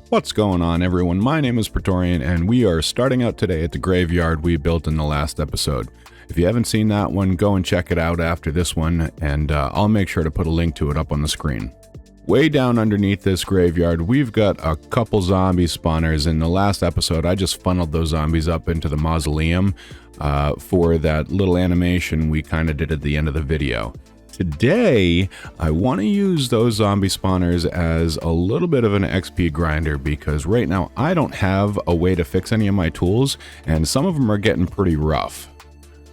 What's going on, everyone? My name is Praetorian, and we are starting out today at the graveyard we built in the last episode. If you haven't seen that one, go and check it out after this one, and I'll make sure to put a link to it up on the screen. Way down underneath this graveyard, we've got a couple zombie spawners. In the last episode, I just funneled those zombies up into the mausoleum for that little animation we kind of did at the end of the video. Today, I want to use those zombie spawners as a little bit of an XP grinder because right now I don't have a way to fix any of my tools, and some of them are getting pretty rough.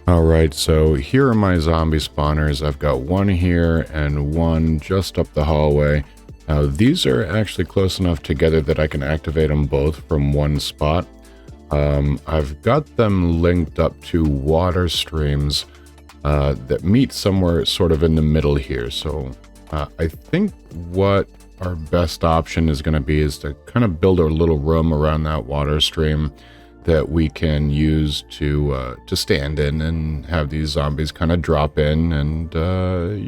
Alright, so here are my zombie spawners. I've got one here and one just up the hallway. Now, these are actually close enough together that I can activate them both from one spot. I've got them linked up to water streams that meet somewhere sort of in the middle here. So I think what our best option is going to be is to kind of build a little room around that water stream that we can use to stand in and have these zombies kind of drop in and kill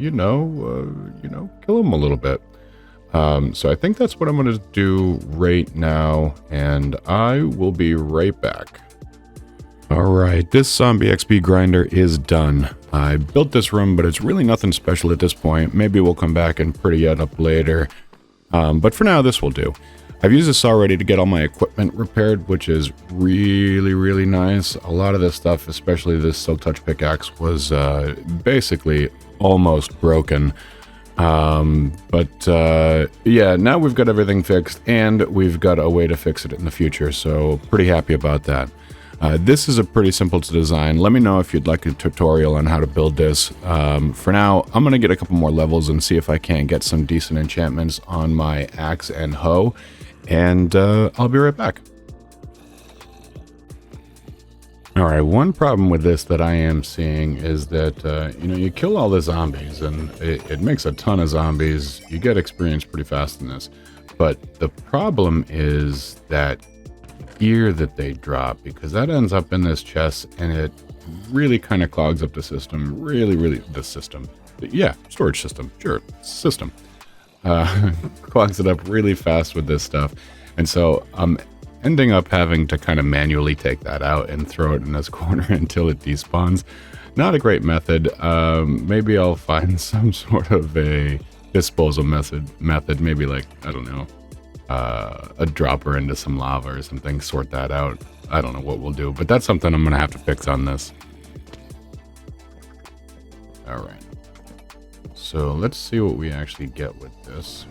them a little bit. So I think that's what I'm going to do right now, and I will be right back. Alright, this zombie XP grinder is done. I built this room, but it's really nothing special at this point. Maybe we'll come back and pretty it up later. But for now, this will do. I've used this already to get all my equipment repaired, which is really, really nice. A lot of this stuff, especially this Silk Touch pickaxe, was basically almost broken. Yeah, now we've got everything fixed, and we've got a way to fix it in the future, so pretty happy about that. This is a pretty simple to design. Let me know if you'd like a tutorial on how to build this. For now, I'm going to get a couple more levels and see if I can get some decent enchantments on my axe and hoe, and I'll be right back. Alright, one problem with this that I am seeing is that, you kill all the zombies, and it makes a ton of zombies. You get experience pretty fast in this. But the problem is that gear that they drop, because that ends up in this chest, and it really kind of clogs up the system. Storage system. Sure, system. Clogs it up really fast with this stuff. And so I'm ending up having to kind of manually take that out and throw it in this corner until it despawns. Not a great method. Maybe I'll find some sort of a disposal method. Maybe like, I don't know, a dropper into some lava or something, sort that out. I don't know what we'll do, but that's something I'm going to have to fix on this. Alright. So let's see what we actually get with this.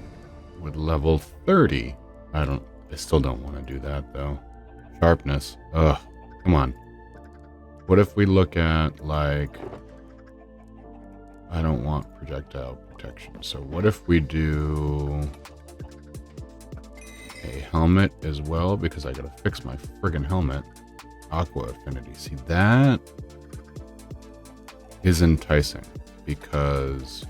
With level 30. I still don't want to do that though. Sharpness. Ugh. Come on. What if we look at, like, I don't want projectile protection. So what if we do a helmet as well, because I gotta fix my friggin' helmet. Aqua affinity. See, that is enticing because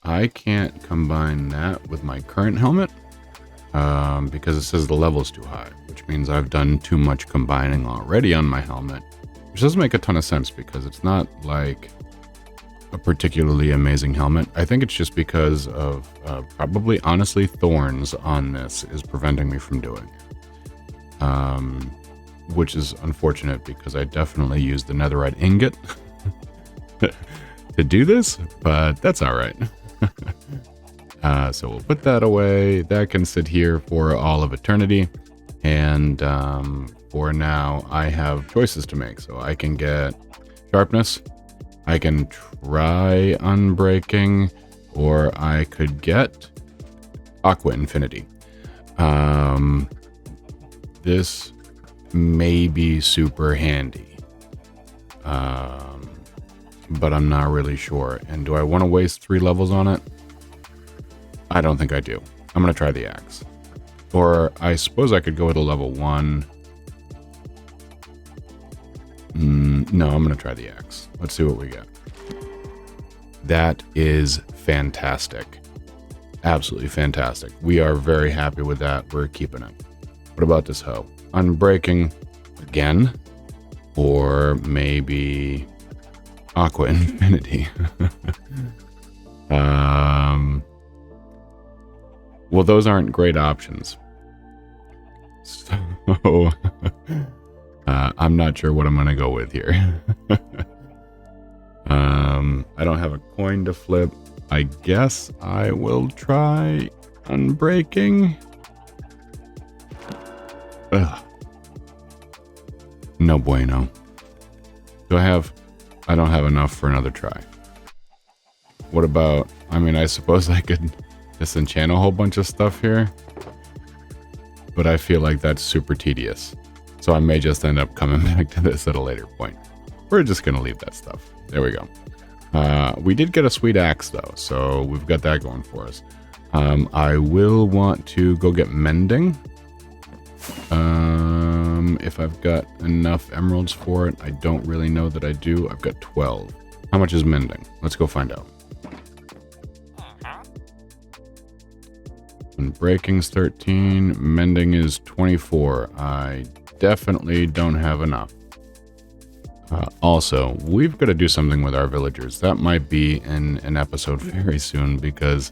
I can't combine that with my current helmet because it says the level's too high, which means I've done too much combining already on my helmet, which doesn't make a ton of sense because it's not like a particularly amazing helmet. I think it's just because of probably, honestly, thorns on this is preventing me from doing it. Which is unfortunate because I definitely used the netherite ingot to do this, but that's all right. So we'll put that away. That can sit here for all of eternity. And for now, I have choices to make. So I can get sharpness. I can try unbreaking, or I could get aqua infinity. This may be super handy, but I'm not really sure. And do I want to waste 3 levels on it? I don't think I do. I'm going to try the axe. Or I suppose I could go with a level 1. No, I'm going to try the axe. Let's see what we get. That is fantastic. Absolutely fantastic. We are very happy with that. We're keeping it. What about this hoe? Unbreaking again? Or maybe aqua infinity? Well, those aren't great options. So I'm not sure what I'm going to go with here. I don't have a coin to flip. I guess I will try unbreaking. Ugh. No bueno. I don't have enough for another try. What about, I mean, I suppose I could disenchant a whole bunch of stuff here, but I feel like that's super tedious. So I may just end up coming back to this at a later point. We're just going to leave that stuff. There we go. We did get a sweet axe though, so we've got that going for us. I will want to go get mending. If I've got enough emeralds for it, I don't really know that I do. I've got 12. How much is mending? Let's go find out. And breaking's 13, mending is 24. I definitely don't have enough. Also, we've got to do something with our villagers. That might be in an episode very soon because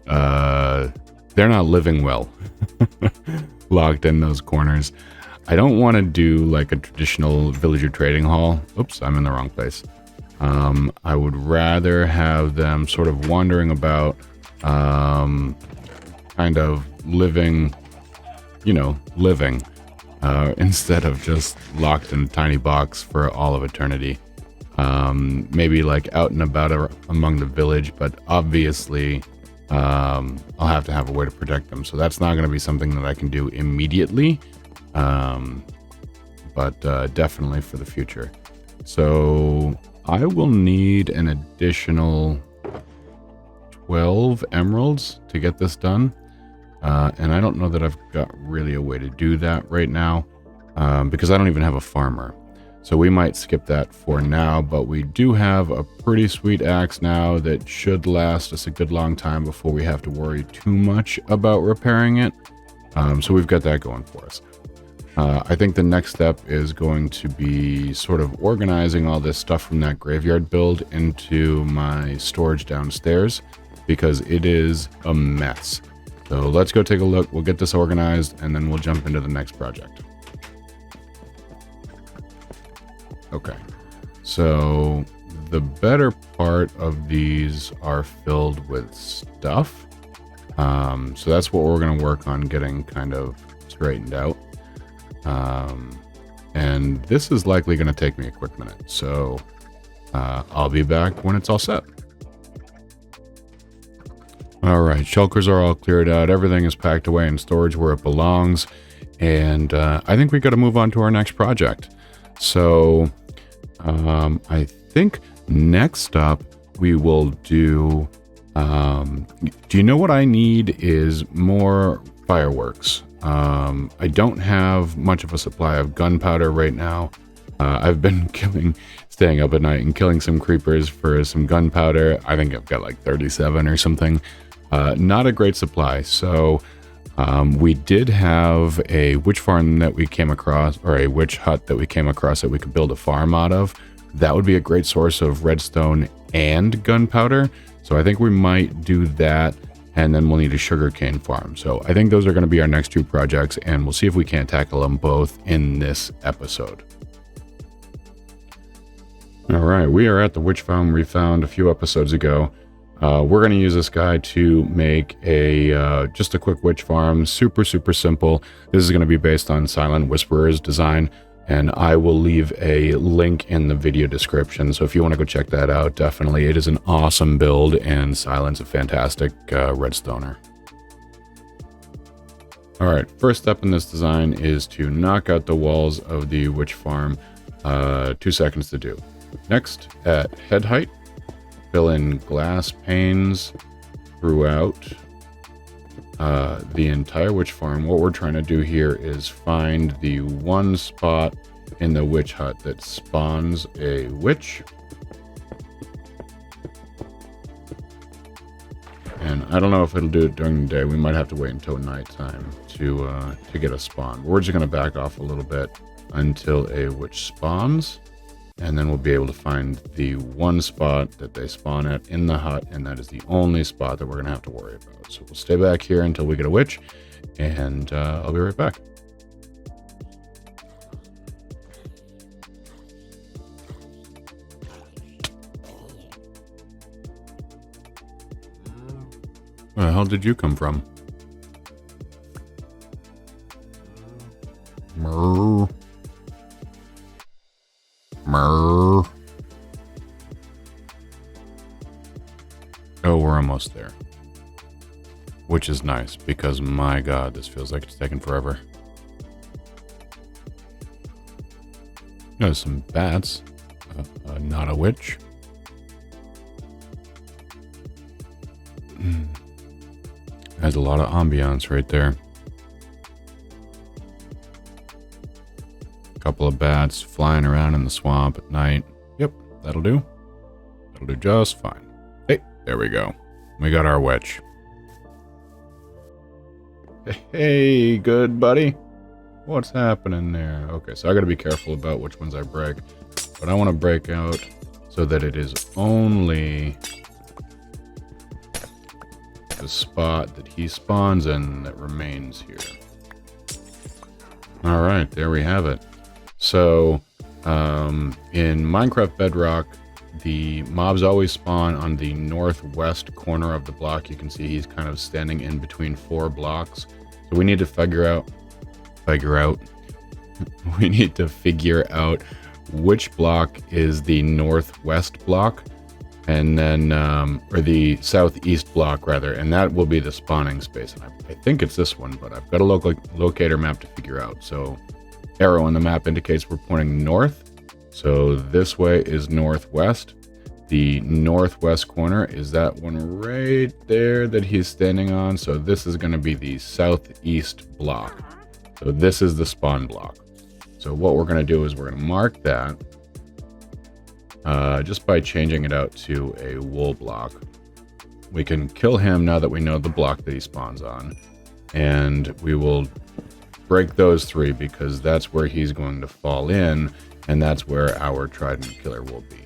they're not living well. Locked in those corners. I don't want to do like a traditional villager trading hall. Oops, I'm in the wrong place. I would rather have them sort of wandering about, kind of living, instead of just locked in a tiny box for all of eternity. Maybe like out and about among the village, but obviously I'll have to have a way to protect them. So that's not going to be something that I can do immediately, but definitely for the future. So I will need an additional 12 emeralds to get this done. And I don't know that I've got really a way to do that right now, because I don't even have a farmer. So we might skip that for now, but we do have a pretty sweet axe now that should last us a good long time before we have to worry too much about repairing it. So we've got that going for us. I think the next step is going to be sort of organizing all this stuff from that graveyard build into my storage downstairs, because it is a mess. So let's go take a look. We'll get this organized and then we'll jump into the next project. Okay, so the better part of these are filled with stuff. So that's what we're going to work on getting kind of straightened out. And this is likely going to take me a quick minute. So I'll be back when it's all set. All right, shulkers are all cleared out. Everything is packed away in storage where it belongs. And I think we got to move on to our next project. So I think next up we will do you know what I need is more fireworks. I don't have much of a supply of gunpowder right now. I've been staying up at night and killing some creepers for some gunpowder. I think I've got like 37 or something. Not a great supply. So we did have a witch farm that we came across, or a witch hut that we came across that we could build a farm out of. That would be a great source of redstone and gunpowder. So I think we might do that, and then we'll need a sugarcane farm. So I think those are going to be our next two projects, and we'll see if we can't tackle them both in this episode. All right, we are at the witch farm we found a few episodes ago. We're going to use this guy to make just a quick witch farm. Super simple. This is going to be based on Silentwisperer's design, and I will leave a link in the video description. So if you want to go check that out, definitely. It is an awesome build, and Silent's a fantastic redstoner. All right, first step in this design is to knock out the walls of the witch farm. 2 seconds to do. Next, at head height, fill in glass panes throughout the entire witch farm. What we're trying to do here is find the one spot in the witch hut that spawns a witch. And I don't know if it'll do it during the day. We might have to wait until nighttime to get a spawn. We're just going to back off a little bit until a witch spawns. And then we'll be able to find the one spot that they spawn at in the hut, and that is the only spot that we're going to have to worry about. So we'll stay back here until we get a witch, and I'll be right back. hell did you come from? Murr. Murr. Oh, we're almost there. Which is nice, because my god, this feels like it's taking forever. There's some bats. Not a witch. Has a lot of ambiance right there. Couple of bats flying around in the swamp at night. Yep, that'll do. That'll do just fine. Hey, there we go. We got our witch. Hey, good buddy. What's happening there? Okay, so I gotta be careful about which ones I break. But I want to break out so that it is only the spot that he spawns in that remains here. Alright, there we have it. So, in Minecraft Bedrock, the mobs always spawn on the northwest corner of the block. You can see he's kind of standing in between 4 blocks. So we need to figure out we need to figure out which block is the northwest block, and then or the southeast block rather, and that will be the spawning space. And I think it's this one, but I've got a locator map to figure out. So arrow on the map indicates we're pointing north, so this way is northwest. The northwest corner is that one right there that he's standing on, so this is going to be the southeast block. So this is the spawn block. So what we're going to do is we're going to mark that just by changing it out to a wool block. We can kill him now that we know the block that he spawns on, and we will break those 3 because that's where he's going to fall in, and that's where our trident killer will be.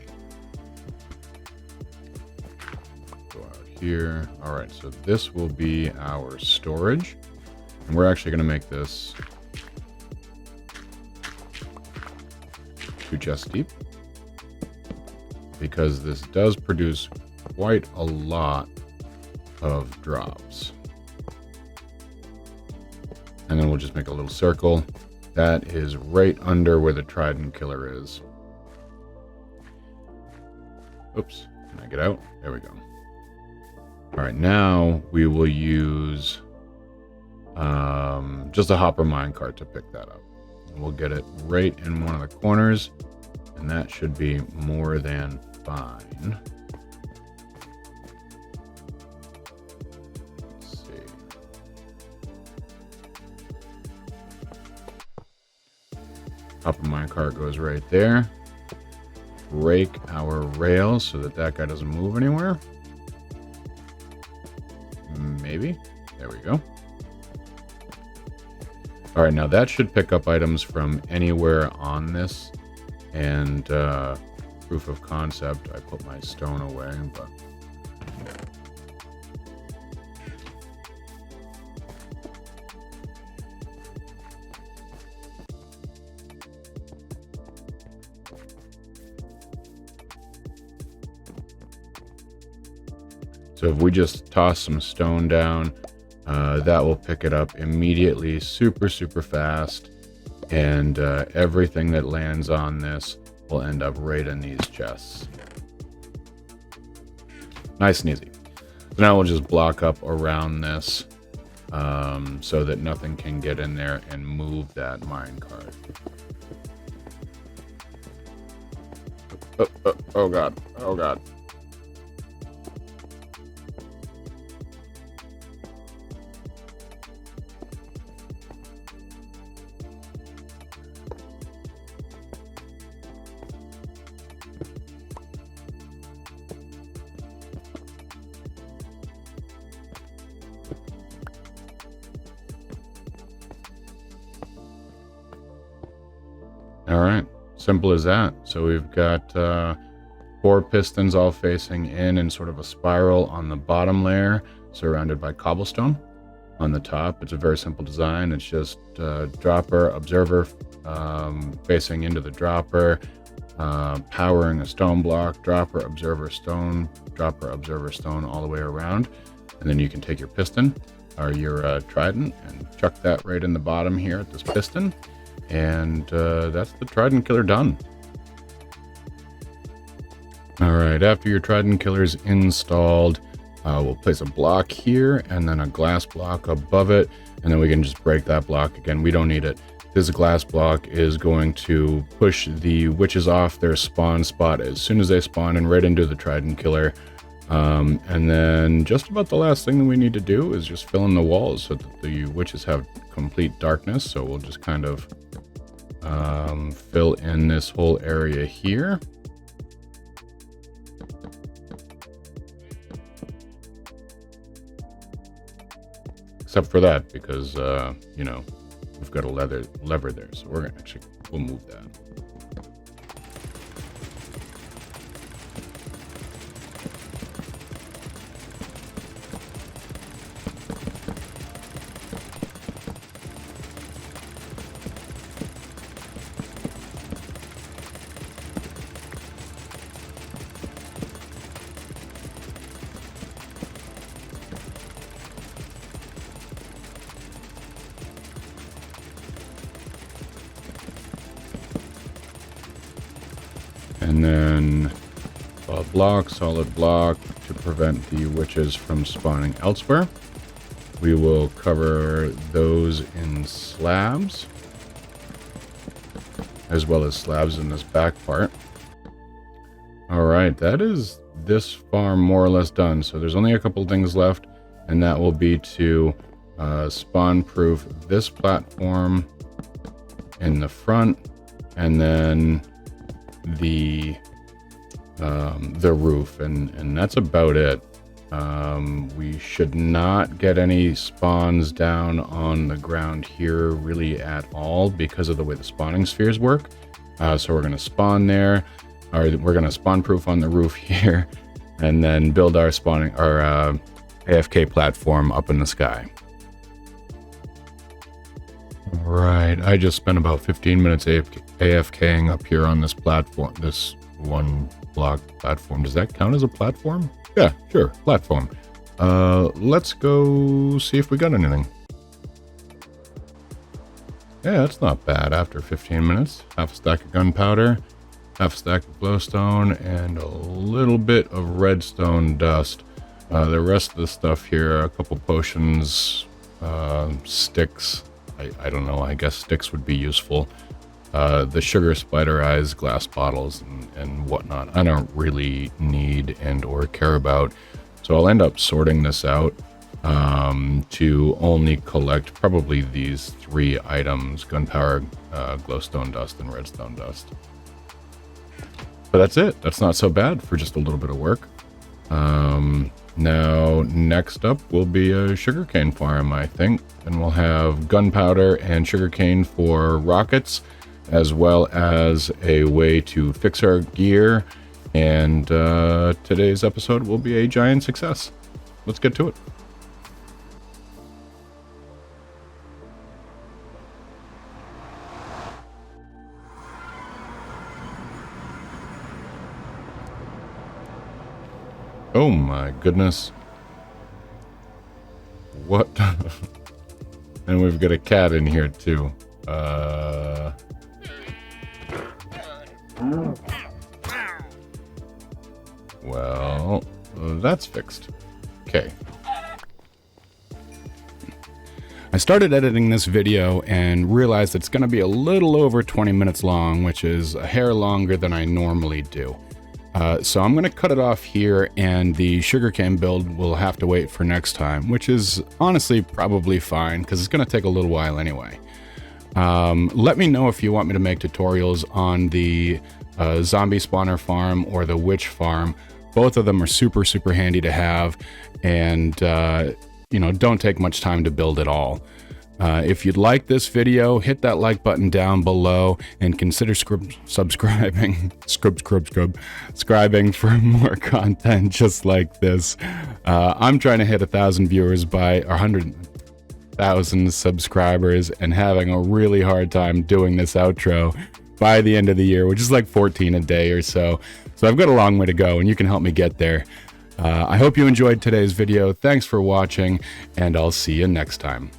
Go out here. All right, so this will be our storage, and we're actually going to make this 2 chests deep, because this does produce quite a lot of drops. And then we'll just make a little circle. That is right under where the trident killer is. Oops, can I get out? There we go. All right, now we will use just a hopper minecart to pick that up. And we'll get it right in one of the corners, and that should be more than fine. Let's see. Hopper minecart goes right there. Break our rails so that that guy doesn't move anywhere. Maybe. There we go. All right, now that should pick up items from anywhere on this, and proof of concept, I put my stone away, but so if we just toss some stone down, that will pick it up immediately, super fast, and everything that lands on this will end up right in these chests. Nice and easy. So now we'll just block up around this so that nothing can get in there and move that minecart. Oh god, oh god. All right, simple as that. So we've got 4 pistons all facing in sort of a spiral on the bottom layer, surrounded by cobblestone. On the top, it's a very simple design. It's just dropper, observer facing into the dropper, powering a stone block, dropper, observer, stone all the way around. And then you can take your piston or your trident and chuck that right in the bottom here at this piston. And that's the trident killer done. All right, after your trident killer is installed, we'll place a block here and then a glass block above it. And then we can just break that block again. We don't need it. This glass block is going to push the witches off their spawn spot as soon as they spawn and right into the trident killer. And then just about the last thing that we need to do is just fill in the walls so that the witches have complete darkness. So we'll just kind of fill in this whole area here. Except for that, because, you know, we've got a lever there. So we'll move that. And then solid block to prevent the witches from spawning elsewhere. We will cover those in slabs, as well as slabs in this back part. All right, that is this farm more or less done. So there's only a couple things left, and that will be to spawn-proof this platform in the front, and then the roof, and that's about it. We should not get any spawns down on the ground here really at all because of the way the spawning spheres work. So we're going to spawn there, or we're going to spawn proof on the roof here, and then build our AFK platform up in the sky. Right, I just spent about 15 minutes AFKing up here on this platform, this one block platform. Does that count as a platform? Yeah, sure, platform. Let's go see if we got anything. Yeah, that's not bad after 15 minutes. Half a stack of gunpowder, half a stack of glowstone, and a little bit of redstone dust. The rest of the stuff here, a couple potions, sticks. I don't know, I guess sticks would be useful. The sugar spider eyes, glass bottles, and whatnot, I don't really need and or care about. So I'll end up sorting this out to only collect probably these 3 items: gunpowder, glowstone dust, and redstone dust. But that's it. That's not so bad for just a little bit of work. Now, next up will be a sugarcane farm, I think. And we'll have gunpowder and sugarcane for rockets, as well as a way to fix our gear. And today's episode will be a giant success. Let's get to it. Oh my goodness. What? And we've got a cat in here too. Well, that's fixed. Okay. I started editing this video and realized it's going to be a little over 20 minutes long, which is a hair longer than I normally do. So I'm going to cut it off here, and the sugarcane build will have to wait for next time, which is honestly probably fine because it's going to take a little while anyway. Let me know if you want me to make tutorials on the zombie spawner farm or the witch farm. Both of them are super handy to have, and you know, don't take much time to build at all. If you'd like this video, hit that like button down below and consider subscribing for more content just like this. I'm trying to hit 1,000 viewers by 100,000 subscribers and having a really hard time doing this outro by the end of the year, which is like 14 a day or so. So I've got a long way to go, and you can help me get there. I hope you enjoyed today's video. Thanks for watching, and I'll see you next time.